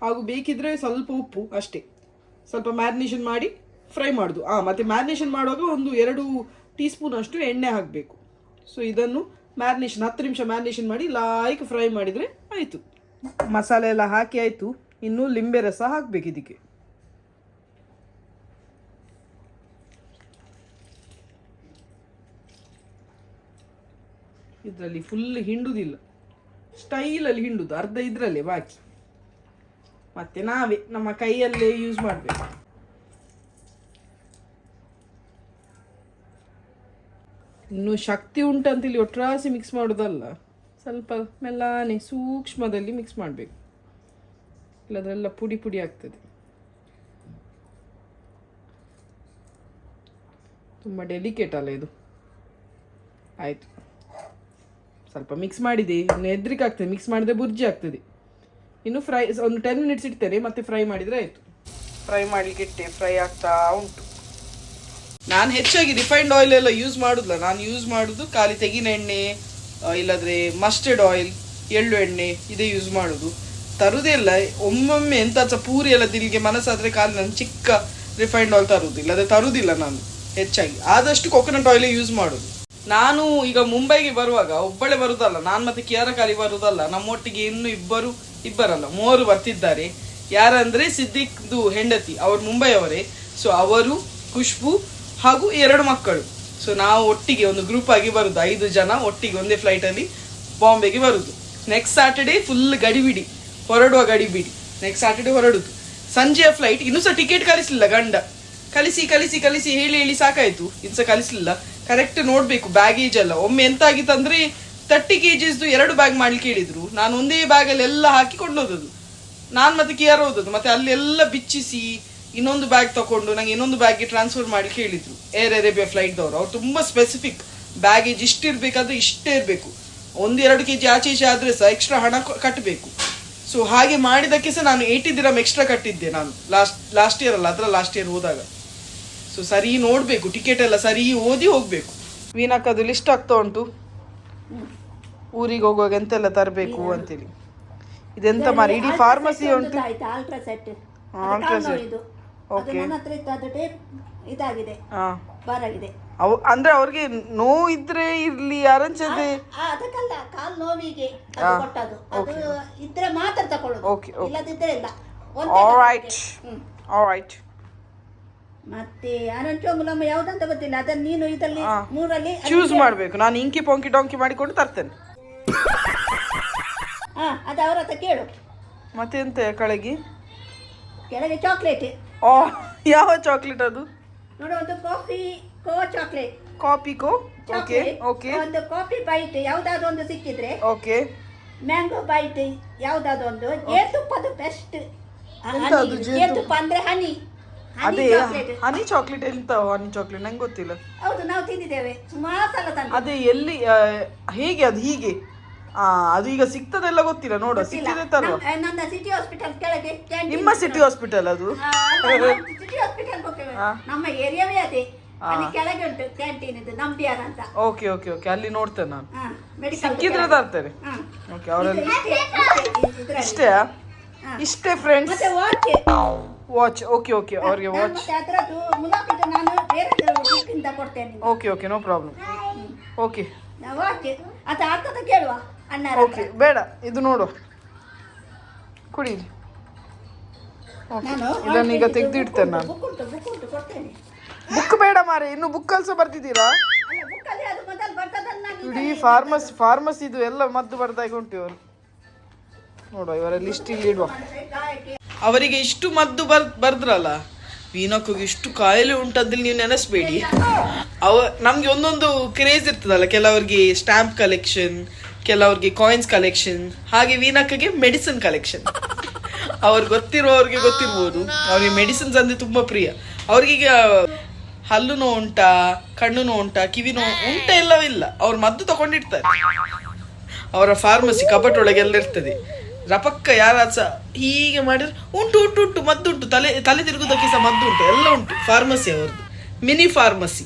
ಹಾಗೂ ಬೇಕಿದ್ರೆ ಸ್ವಲ್ಪ ಉಪ್ಪು ಅಷ್ಟೇ. ಸ್ವಲ್ಪ ಮ್ಯಾರಿನೇಷನ್ ಮಾಡಿ ಫ್ರೈ ಮಾಡೋದು. ಮತ್ತು ಮ್ಯಾರಿನೇಷನ್ ಮಾಡುವಾಗ 1-2 ಟೀ ಸ್ಪೂನ್ ಅಷ್ಟು ಎಣ್ಣೆ ಹಾಕಬೇಕು. ಸೊ ಇದನ್ನು 10 ನಿಮಿಷ ಮ್ಯಾರಿನೇಷನ್ ಮಾಡಿ ಫ್ರೈ ಮಾಡಿದರೆ ಆಯಿತು. ಮಸಾಲೆ ಎಲ್ಲ ಹಾಕಿ ಆಯಿತು. ಇನ್ನು ಲಿಂಬೆ ರಸ ಹಾಕಬೇಕು ಇದಕ್ಕೆ. ಇದರಲ್ಲಿ ಫುಲ್ ಹಿಂಡುದಿಲ್ಲ, ಸ್ಟೈಲಲ್ಲಿ ಹಿಂಡುದು, ಅರ್ಧ ಇದರಲ್ಲೇ ಬಾಕಿ. ಮತ್ತೆ ನಾವೇ ನಮ್ಮ ಕೈಯಲ್ಲೇ ಯೂಸ್ ಮಾಡಬೇಕು. ಇನ್ನು ಶಕ್ತಿ ಉಂಟಂತೇಳಿ ಒಟ್ರಾಸಿ ಮಿಕ್ಸ್ ಮಾಡೋದಲ್ಲ, ಸ್ವಲ್ಪ ಮೆಲ್ಲನೆ ಸೂಕ್ಷ್ಮದಲ್ಲಿ ಮಿಕ್ಸ್ ಮಾಡಬೇಕು, ಇಲ್ಲದೆಲ್ಲ ಪುಡಿ ಪುಡಿ ಆಗ್ತದೆ. ತುಂಬ ಡೆಲಿಕೇಟ್ ಅಲ್ಲ ಇದು. ಆಯಿತು, ಸ್ವಲ್ಪ ಮಿಕ್ಸ್ ಮಾಡಿದೆ, ಇನ್ನು ಹೆದ್ರಿಕೆ ಆಗ್ತದೆ, ಮಿಕ್ಸ್ ಮಾಡಿದ್ರೆ ಬುರ್ಜಿ ಆಗ್ತದೆ. ಇನ್ನು ಫ್ರೈ ಒಂದು 10 ಮಿನಿಟ್ಸ್ ಇಡ್ತೇನೆ, ಮತ್ತೆ ಫ್ರೈ ಮಾಡಿದರೆ ಆಯಿತು. ಫ್ರೈ ಮಾಡಲಿಕ್ಕೆ ಇಟ್ಟೆ, ಫ್ರೈ ಆಗ್ತಾ ಉಂಟು. ನಾನು ಹೆಚ್ಚಾಗಿ ರಿಫೈನ್ಡ್ ಆಯಿಲ್ ಎಲ್ಲ ಯೂಸ್ ಮಾಡೋದಿಲ್ಲ. ನಾನು ಯೂಸ್ ಮಾಡೋದು ಖಾಲಿ ತೆಂಗಿನ ಎಣ್ಣೆ, ಇಲ್ಲಾಂದರೆ ಮಸ್ಟರ್ಡ್ ಆಯಿಲ್, ಎಳ್ಳು ಎಣ್ಣೆ ಇದೇ ಯೂಸ್ ಮಾಡೋದು. ತರುವುದೇ ಇಲ್ಲ. ಒಮ್ಮೊಮ್ಮೆ ಎಂತ ಪೂರಿ ಎಲ್ಲ ದಿಲ್ಲಿಗೆ ಮನಸ್ಸಾದರೆ ಖಾಲಿ ನಾನು ಚಿಕ್ಕ ರಿಫೈನ್ಡ್ ಆಯಿಲ್ ತರುವುದು, ಇಲ್ಲದೆ ತರುವುದಿಲ್ಲ ನಾನು ಹೆಚ್ಚಾಗಿ. ಆದಷ್ಟು ಕೊಕೊನಟ್ ಆಯಿಲೇ ಯೂಸ್ ಮಾಡೋದು. ನಾನು ಈಗ ಮುಂಬೈಗೆ ಬರುವಾಗ ಒಬ್ಬಳೇ ಬರುದಲ್ಲ, ನಾನು ಮತ್ತೆ ಕಿಯಾರ ಖಾಲಿ ಬರುದಲ್ಲ, ನಮ್ಮೊಟ್ಟಿಗೆ ಇನ್ನು ಇಬ್ಬರಲ್ಲ 3 ಬರ್ತಿದ್ದಾರೆ. ಯಾರಂದರೆ ಸಿದ್ದಿಕ್ದು ಹೆಂಡತಿ, ಅವರು ಮುಂಬೈಯವರೇ. ಸೊ ಅವರು, ಖುಷ್ಬು ಹಾಗೂ 2 ಮಕ್ಕಳು. ಸೊ ನಾವು ಒಟ್ಟಿಗೆ ಒಂದು ಗ್ರೂಪ್ ಆಗಿ ಬರುದು, 5 ಜನ ಒಟ್ಟಿಗೆ ಒಂದೇ ಫ್ಲೈಟಲ್ಲಿ ಬಾಂಬೆಗೆ ಬರುದು. ನೆಕ್ಸ್ಟ್ ಸ್ಯಾಟರ್ಡೇ ಫುಲ್ ಗಡಿಬಿಡಿ, ಹೊರಡುವ ಗಡಿಬಿಡಿ. ನೆಕ್ಸ್ಟ್ ಸ್ಯಾಟರ್ಡೇ ಹೊರಡುದು, ಸಂಜೆಯ ಫ್ಲೈಟ್. ಇನ್ನೂ ಸಹ ಟಿಕೆಟ್ ಕಳಿಸಲಿಲ್ಲ ಗಂಡ, ಕಳಿಸಿ ಕಳಿಸಿ ಕಳಿಸಿ ಹೇಳಿ ಹೇಳಿ ಸಾಕಾಯಿತು, ಇನ್ನು ಸಹ ಕಳಿಸಲಿಲ್ಲ. ಕರೆಕ್ಟ್ ನೋಡಬೇಕು ಬ್ಯಾಗೇಜ್ ಎಲ್ಲ. ಒಮ್ಮೆ ಎಂತ ಆಗಿತ್ತಂದರೆ 30 kgs 2 ಬ್ಯಾಗ್ ಮಾಡ್ಲಿಕ್ಕೆ ಹೇಳಿದ್ರು. ನಾನು ಒಂದೇ ಬ್ಯಾಗಲ್ಲಿ ಎಲ್ಲ ಹಾಕಿ ಕೊಂಡೋದದು, ನಾನು ಮತ್ತೆ ಕಿಯಾರ ಹೋದದ್ದು. ಮತ್ತೆ ಅಲ್ಲೆಲ್ಲ ಬಿಚ್ಚಿಸಿ ಇನ್ನೊಂದು ಬ್ಯಾಗ್ ತಗೊಂಡು ನಂಗೆ ಇನ್ನೊಂದು ಬ್ಯಾಗ್ಗೆ ಟ್ರಾನ್ಸ್ಫರ್ ಮಾಡ್ಲಿಕ್ಕೆ ಹೇಳಿದ್ರು ಏರ್ ಅರೇಬಿಯಾ ಫ್ಲೈಟ್ದವರು. ಅವ್ರು ತುಂಬ ಸ್ಪೆಸಿಫಿಕ್, ಬ್ಯಾಗೇಜ್ ಇಷ್ಟು ಇರಬೇಕಾದ್ರೆ ಇಷ್ಟೇ ಇರಬೇಕು, 1-2 kg ಆಚೆ ಈಚೆ ಆದರೆ ಸಹ ಎಕ್ಸ್ಟ್ರಾ ಹಣ ಕಟ್ಟಬೇಕು. ಸೊ ಹಾಗೆ ಮಾಡಿದ್ದಕ್ಕೆ ಸಹ ನಾನು 80 ದಿರಮ್ ಎಕ್ಸ್ಟ್ರಾ ಕಟ್ಟಿದ್ದೆ ನಾನು ಲಾಸ್ಟ್ ಇಯರ್ ಅಲ್ಲ, ಅದರ ಲಾಸ್ಟ್ ಇಯರ್ ಹೋದಾಗ. ಸೊ ಸರಿ ನೋಡಬೇಕು, ಟಿಕೆಟ್ ಎಲ್ಲ ಸರಿ ಓದಿ ಹೋಗಬೇಕು. ವೀಣಕ್ಕದು ಲಿಸ್ಟ್ ಆಗ್ತಾ ಉಂಟು, ಊರಿಗೆ ಹೋಗುವಾಗ ಎಂತೆಲ್ಲ ತರಬೇಕು ಅಂತೇಳಿ. ಇದೆಂತ ಮಾರಿ, ಇಡೀ ಫಾರ್ಮಸಿ ಉಂಟು. ಓಕೆ,
ಇದಾಗಿದೆ, ಬರಾಗಿದೆ.
ಅಂದ್ರೆ ಅವ್ರಿಗೆ ನೋವು ಇದ್ರೆ ಇರ್ಲಿ, ಯಾರಂಚದೆ
ಅದಕ್ಕಲ್ಲ, ಕಾಲು ನೋವಿಗೆ ಕೊಟ್ಟದು. ಅದು ಇದ್ರೆ ಮಾತ್ರ ತಕೊಳ್ಳೋದು, ಇಲ್ಲದಿದ್ರೆ ಇಲ್ಲ.
ಆಲ್ರೈಟ್.
ಮತ್ತೆ ಅರಂಚೋಂಗುಲಮ್ಮ ಯಾವ್ದಂತ ಗೊತ್ತಿಲ್ಲ, ಅದನ್ನ ನೀನು ಇದರಲ್ಲಿ 3ರಲ್ಲಿ
ಚೂಸ್ ಮಾಡ್ಬೇಕು. ನಾನು ಇಂಕಿ ಪೊಂಕಿ ಡೊಂಕಿ ಮಾಡಿಕೊಂಡು ತರ್ತೇನೆ.
ಅದು ಅವ್ರ ಹತ್ರ ಕೇಳು.
ಮತ್ತೆ ಎಂತ ಕೆಳಗೆ
ಚಾಕ್ಲೇಟ್.
ಯಾವ ಚಾಕ್ಲೇಟ್ ಅದು?
ನೋಡು, ಒಂದು ಕೋ ಚಾಕ್ಲೇಟ್.
Okay okay.
ಒಂದು ಕಾಫಿ ಬೈಟ್ ಯಾವ್ದಾದ್ರು ಒಂದು ಸಿಕ್ಕಿದ್ರೆ
ಓಕೆ.
ಮ್ಯಾಂಗೋ ಬೈಟ್ ಯಾವ್ದಾದ್ರು ಒಂದು. ಜೇನುತುಪ್ಪದ ಬೆಸ್ಟ್. ಜೇನುತುಪ್ಪ ಅಂದ್ರೆ ಹನಿ.
ಅದೇ ಹನಿ ಚಾಕ್ಲೇಟ್. ಎಂತ ಹನಿ ಚಾಕ್ಲೇಟ್ ನಂಗೆ ಗೊತ್ತಿಲ್ಲ.
ಹೌದು, ನಾವು ತಿಂದಿದ್ದೇವೆ ಸುಮಾರು ಸಲ ತಂದು.
ಅದೇ ಎಲ್ಲಿ, ಹೇಗೆ ಅದು? ಹೀಗೆ ಅದು ಈಗ ಸಿಗ್ತದೆಲ್ಲ ಗೊತ್ತಿಲ್ಲ. ನೋಡು, ಸಿಕ್ಕಿದೆ ತರುವ.
ನನ್ನ ಸಿಟಿ ಹಾಸ್ಪಿಟಲ್ ಕೆಳಗೆ.
ನಿಮ್ಮ ಸಿಟಿ ಹಾಸ್ಪಿಟಲ್ ಅದು?
ಸಿಟಿ ಹಾಸ್ಪಿಟಲ್ ಹೋಗ್ತೇವೆ, ನಮ್ಮ ಏರಿಯಾವೇ ಅದೇ. ಅಲ್ಲಿ ಕೆಳಗೆ ಉಂಟು ಕ್ಯಾಂಟೀನ್, ಇದು ನಂಬಿಯಾರ ಅಂತ.
ಓಕೆ ಓಕೆ ಓಕೆ, ಅಲ್ಲಿ ನೋಡ್ತೇನೆ ನಾನು.
ಮೆಡಿಕಲ್
ಸಿಕ್ಕಿದ್ರೆ ತರ್ತೇನೆ. ಓಕೆ, ಅವರಲ್ಲಿ ಇಷ್ಟೇ ಫ್ರೆಂಡ್ಸ್.
ಮತ್ತೆ
ವಾಚ್. ಓಕೆ ಓಕೆ, ಅವ್ರಿಗೆ ವಾಚ್.
ಮತ್ತೆ ಅದರದ್ದು ಮುಲಾಬಿದು ನಾನು ಬೇರೆ ಬುಕ್ಕಿಂದ ಕೊಡ್ತೇನೆ.
Okay okay, no problem. Okay,
watch ಅದು ಅರ್ಥದ ಕೇಳುವ ಅಣ್ಣ.
ಓಕೆ, ಬೇಡ ಇದು ನೋಡು, ಕುಡೀರಿ. ಇದನ್ನು ಈಗ ತೆಗೆದು ಇಡ್ತೇನೆ ನಾನು.
ಬುಕ್ ಉಂಟು ಕೊಡ್ತೇನೆ.
ಬುಕ್ ಬೇಡ ಮಾರೆ, ಇನ್ನು ಬುಕ್ ಅಲ್ಸ ಬರ್ತಿದ್ದೀರಾ?
ಬುಕ್ಕಲ್ಲಿ ಅದು ಮೊದಲು ಬರ್ತದನ್ನ
ಇಡೀ ಫಾರ್ಮಸಿದು ಎಲ್ಲ ಮದ್ದು ಬರ್ದಾಗಿ ಉಂಟು ಇವರು. ನೋಡುವ ಇವರ ಲಿಸ್ಟ್ ಇಲ್ಲಿ ಇಡುವ. ಅವರಿಗೆ ಇಷ್ಟು ಮದ್ದು ಬರ್ದ್ರಲ್ಲ, ವೀಣಕ್ಕಗೆ ಇಷ್ಟು ಕಾಯಿಲೆ ಉಂಟಂತೇಳಿ ನೀವು ನೆನೆಸ್ಬೇಡಿ. ನಮ್ಗೆ ಒಂದೊಂದು ಕ್ರೇಜ್ ಇರ್ತದಲ್ಲ, ಕೆಲವರಿಗೆ ಸ್ಟ್ಯಾಂಪ್ ಕಲೆಕ್ಷನ್, ಕೆಲವ್ರಿಗೆ ಕಾಯಿನ್ಸ್ ಕಲೆಕ್ಷನ್, ಹಾಗೆ ವೀಣಕ್ಕಗೆ ಮೆಡಿಸಿನ್ ಕಲೆಕ್ಷನ್. ಅವ್ರಿಗೆ ಗೊತ್ತಿರುವವ್ರಿಗೆ ಗೊತ್ತಿರ್ಬೋದು, ಅವ್ರಿಗೆ ಮೆಡಿಸಿನ್ಸ್ ಅಂದ್ರೆ ತುಂಬಾ ಪ್ರಿಯ. ಅವ್ರಿಗೀಗ ಹಲ್ಲು ನೋವು ಉಂಟಾ, ಕಣ್ಣು ನೋವು ಉಂಟಾ, ಕಿವಿ ನೋವು ಉಂಟಾ, ಎಲ್ಲವಿಲ್ಲ, ಅವ್ರು ಮದ್ದು ತಗೊಂಡಿರ್ತಾರೆ. ಅವರ ಫಾರ್ಮಸಿ ಕಬಟ್ ಒಳಗೆಲ್ಲ ಇರ್ತದೆ. ರಪಕ್ಕ ಯಾರಾಸ ಹೀಗೆ ಮಾಡಿದ್ರೆ ಉಂಟು ಮದ್ದುಂಟು, ತಲೆ ತಿರುಗುದಕ್ಕೆ ಸಹ ಮದ್ದು ಉಂಟು, ಎಲ್ಲ ಉಂಟು. ಫಾರ್ಮಸಿ ಅವ್ರದ್ದು ಮಿನಿ ಫಾರ್ಮಸಿ.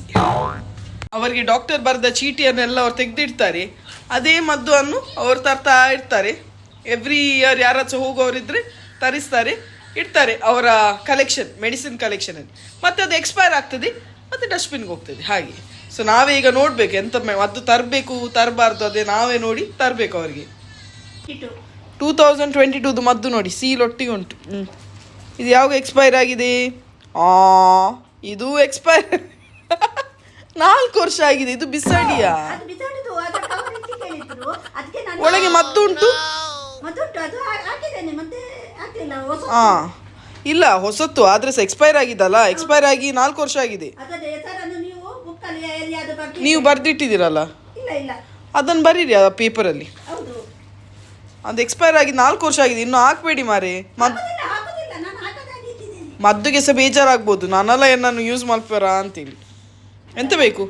ಅವರಿಗೆ ಡಾಕ್ಟರ್ ಬರೆದ ಚೀಟಿಯನ್ನೆಲ್ಲ ಅವ್ರು ತೆಗೆದಿಡ್ತಾರೆ. ಅದೇ ಮದ್ದು ಅನ್ನು ಅವ್ರು ತರ್ತಾ ಇರ್ತಾರೆ. ಎವ್ರಿ ಇಯರ್ ಯಾರಾಚ ಹೋಗೋರಿದ್ರೆ ತರಿಸ್ತಾರೆ, ಇಡ್ತಾರೆ ಅವರ ಕಲೆಕ್ಷನ್, ಮೆಡಿಸಿನ್ ಕಲೆಕ್ಷನಲ್ಲಿ. ಮತ್ತೆ ಅದು ಎಕ್ಸ್ಪೈರ್ ಆಗ್ತದೆ, ಮತ್ತೆ ಡಸ್ಟ್ಬಿನ್ಗೆ ಹೋಗ್ತದೆ ಹಾಗೆ. ಸೊ ನಾವೇ ಈಗ ನೋಡ್ಬೇಕು ಎಂತ ಮದ್ದು ತರಬೇಕು ತರಬಾರ್ದು, ಅದೇ ನಾವೇ ನೋಡಿ ತರಬೇಕು ಅವರಿಗೆ. 2022 ಮದ್ದು ನೋಡಿ, ಸೀಲ್ ಒಟ್ಟಿಗೆ ಉಂಟು. ಇದು ಯಾವಾಗ ಎಕ್ಸ್ಪೈರ್ ಆಗಿದೆ? ಇದು ಎಕ್ಸ್ಪೈರ್ 4 ವರ್ಷ ಆಗಿದೆ. ಇದು ಬಿಸಾಡಿಯಾ?
ಹೇಳಿದ್ರು ಅದಕ್ಕೆ ನಾನು
ಒಳಗೆ ಮದ್ದು ಉಂಟು.
ಮತ್ತುಂಟು ಅದು ಹಾಕಿದ್ದೇನೆ ಮತ್ತೆ ಹಾಕ್ಲಿಲ್ಲ ಹೊಸ
ಹಾ ಇಲ್ಲ ಹೊಸತ್ತು ಆದ್ರೆ ಸಹ ಎಕ್ಸ್ಪೈರ್ ಆಗಿದ್ದಲ್ಲ, ಎಕ್ಸ್ಪೈರ್ ಆಗಿ 4 ವರ್ಷ ಆಗಿದೆ.
ಅದರ ಹೆಸರನ್ನು ನೀವು ಬುಕ್ಕಲ್ಲಿ ಎಲ್ಲಿಯಾದ್ರೂ ಬರ್ತೀರಿ?
ನೀವು ಬರ್ದಿಟ್ಟಿದ್ದೀರಲ್ಲ,
ಇಲ್ಲ ಇಲ್ಲ
ಅದನ್ನು ಬರೀರಿ ಆ ಪೇಪರಲ್ಲಿ.
ಹೌದು
ಅದು ಎಕ್ಸ್ಪೈರ್ ಆಗಿ 4 ವರ್ಷ ಆಗಿದೆ, ಇನ್ನು ಹಾಕ್ಬೇಡಿ ಮಾರೆ.
ಹಾಕುದಿಲ್ಲ ನಾನು ಹಾಕದಾಗಿ ಇಟ್ಟಿದ್ದೇನೆ.
ಮದ್ದುಗೆ ಸಹ ಬೇಜಾರಾಗ್ಬೋದು, ನಾನೆಲ್ಲ ಏನನ್ನು ಯೂಸ್ ಮಾಡ್ತಾರ ಅಂತೇಳಿ. ಎಂತ ಬೇಕು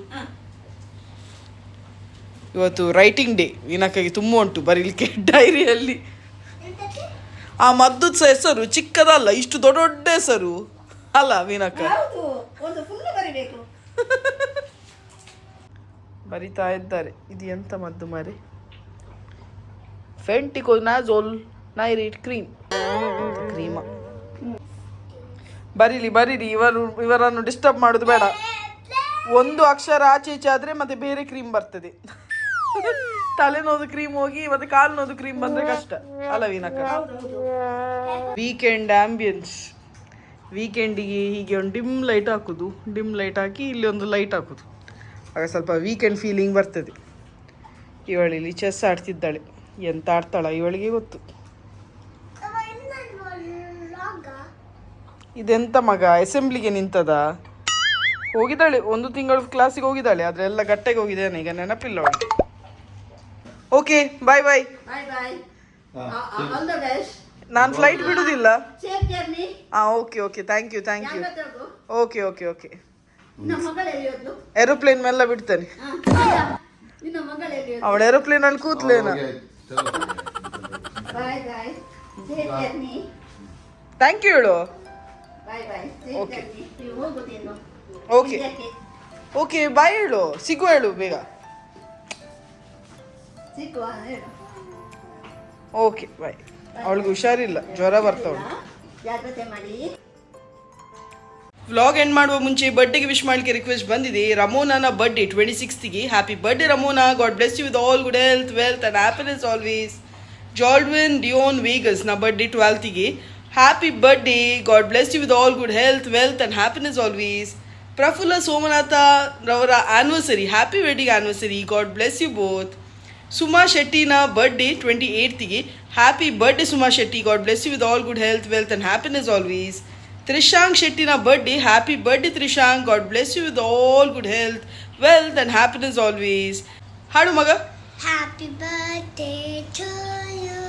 ಇವತ್ತು? Writing day. ವಿನಕ್ಕಾಗಿ ತುಂಬ ಉಂಟು ಬರೀಲಿಕ್ಕೆ ಡೈರಿಯಲ್ಲಿ. ಆ ಮದ್ದು ಸಹ ಹೆಸರು ಚಿಕ್ಕದಲ್ಲ, ಇಷ್ಟು ದೊಡ್ಡ ದೊಡ್ಡ ಹೆಸರು ಅಲ್ಲ ವಿನಕ್ಕ.
ಹೌದು ಒಂದು ಫುಲ್ ಬರಿಬೇಕು.
ಬರಿತಾ ಇದ್ದಾರೆ. ಇದು ಎಂತ ಮದ್ದು ಮಾರೆ? ಫೆಂಟಿಕೊನಾಜೋಲ್ ನೈರೇಟ್ ಕ್ರೀಮ್. ಕ್ರೀಮ ಬರೀರಿ. ಇವರನ್ನು ಡಿಸ್ಟರ್ಬ್ ಮಾಡೋದು ಬೇಡ. ಒಂದು ಅಕ್ಷರ ಆಚೆ ಈಚೆ ಆದ್ರೆ ಮತ್ತೆ ಬೇರೆ ಕ್ರೀಮ್ ಬರ್ತದೆ. ತಲೆನೋದು ಕ್ರೀಮ್ ಹೋಗಿ ಮತ್ತೆ ಕಾಲ್ನೋದು ಕ್ರೀಮ್ ಬಂದ್ರೆ ಕಷ್ಟ ಅಲ್ಲ ವಿನಕ್ಕ? Weekend ambience. ವೀಕೆಂಡಿಗೆ ಹೀಗೆ ಒಂದು ಡಿಮ್ ಲೈಟ್ ಹಾಕೋದು, ಡಿಮ್ ಲೈಟ್ ಹಾಕಿ ಇಲ್ಲಿ ಒಂದು ಲೈಟ್ ಹಾಕೋದು, ಆಗ ಸ್ವಲ್ಪ ವೀಕೆಂಡ್ ಫೀಲಿಂಗ್ ಬರ್ತದೆ. ಇವಳಿಲ್ಲಿ ಚೆಸ್ ಆಡ್ತಿದ್ದಾಳೆ. ಎಂತ ಆಡ್ತಾಳ ಇವಳಿಗೆ ಗೊತ್ತು. ಇದೆಂತ ಮಗ ಅಸೆಂಬ್ಲಿಗೆ ನಿಂತದ? ಹೋಗಿದ್ದಾಳೆ, 1 ತಿಂಗಳು ಕ್ಲಾಸಿಗೆ ಹೋಗಿದ್ದಾಳೆ, ಆದ್ರೆ ಎಲ್ಲ ಗಟ್ಟೆಗೆ ಹೋಗಿದ್ದಾನೆ, ಈಗ ನೆನಪಿಲ್ಲ ಅವಳಿಗೆ. Okay bye bye.
Bye bye. All the best.
ನಾನು ಫ್ಲೈಟ್ ಬಿಡುದಿಲ್ಲ.
Safe journey.
Okay thank you. Okay
ನಿನ್ನ ಮಗಳಲ್ಲಿ ಹೋದ್ಲು?
ಏರೋಪ್ಲೇನ್ ಮೇಲ್ಲ ಬಿಡ್ತಾನೆ.
ನಿನ್ನ ಮಗಳಲ್ಲಿ
ಅವಳ ಏರೋಪ್ಲೇನ್ ಅಲ್ಲಿ ಕೂತ್ಲೇನ.
Bye bye. Safe journey.
Thank you ಹೇಳು.
Bye bye. Safe journey. ನೀವು ಹೋಗುದೇನು?
ಓಕೆ ಬಾಯ್ ಹೇಳು. ಸಿಗುವ ಹೇಳು ಬೇಗ.
ಸಿಕ್ಕುವ ಹೇಳು.
Okay bye. ಅವಳಿಗೆ ಹುಷಾರಿಲ್ಲ, ಜ್ವರ ಬರ್ತಾವಳು.
ಜಾಗ್ರತೆ ಮಾಡಿ.
ವ್ಲಾಗ್ ಎಂಡ್ ಮಾಡುವ ಮುಂಚೆ ಬರ್ಡೇಗೆ ವಿಶ್ ಮಾಡಲಿಕ್ಕೆ ರಿಕ್ವೆಸ್ಟ್ ಬಂದಿದೆ. ರಮೋನಾನ ಬರ್ಡೇ 26ಗೆ. Happy birthday Ramona. God bless you with all good health, wealth and happiness always. Jaldwin Dion Vegas ನ ಬರ್ಡೇ 12ಗೆ. Happy birthday. God bless you with all good health, wealth and happiness always. Prafulla Somanatha ರವರ anniversary. Happy wedding anniversary. God bless you both. Suma ಶೆಟ್ಟಿನ birthday 28ಗೆ. Happy birthday Suma Shetty. God bless you with all good health, wealth and happiness always. ತ್ರಿಶಾಂಕ್ ಶೆಟ್ಟಿನ birthday. Happy birthday Trishank. God bless you with all good health, wealth and happiness always. ಹಾಡು ಮಗ.
Happy birthday to you.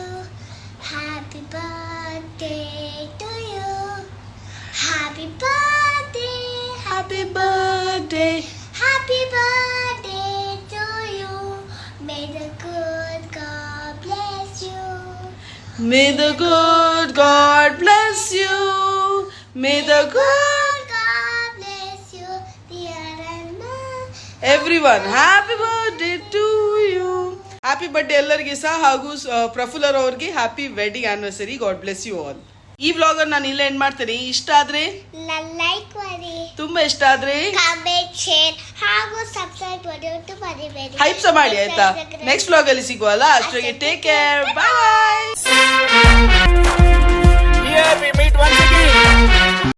Happy birthday to you. Happy birthday.
Happy birthday.
Happy birthday to you. May the good God bless you.
May the good God bless you. May the good
God bless you, dear and
everyone. Happy birthday to you. Happy birthday ಎಲ್ಲರಿಗೆ ಸಹ, ಹಾಗೂ ಪ್ರಫುಲ್ಲರ್ ಅವ್ರಿಗೆ happy wedding anniversary. God bless you all. ಈ vlog ನಾನು ಇಲ್ಲೇ end ಮಾಡ್ತೇನೆ. ಇಷ್ಟ ಆದ್ರೆ
ಲೈಕ್ ಮಾಡಿ,
ತುಂಬಾ ಇಷ್ಟ ಆದ್ರೆ
ಕಮೆಂಟ್, ಶೇರ್ ಹಾಗೂ ಸಬ್ಸ್ಕ್ರೈಬ್ ಮಾಡೋದು ಮರಿಬೇಡಿ.
ಹೈಪ್ ಸಹ ಮಾಡಿ ಆಯ್ತಾ. ನೆಕ್ಸ್ಟ್ ವ್ಲಾಗ್ ಅಲ್ಲಿ ಸಿಗುವಲ್ಲ, ಅಷ್ಟೊಂಗೆ ಟೇಕ್ ಕೇರ್, ಬಾಯ್.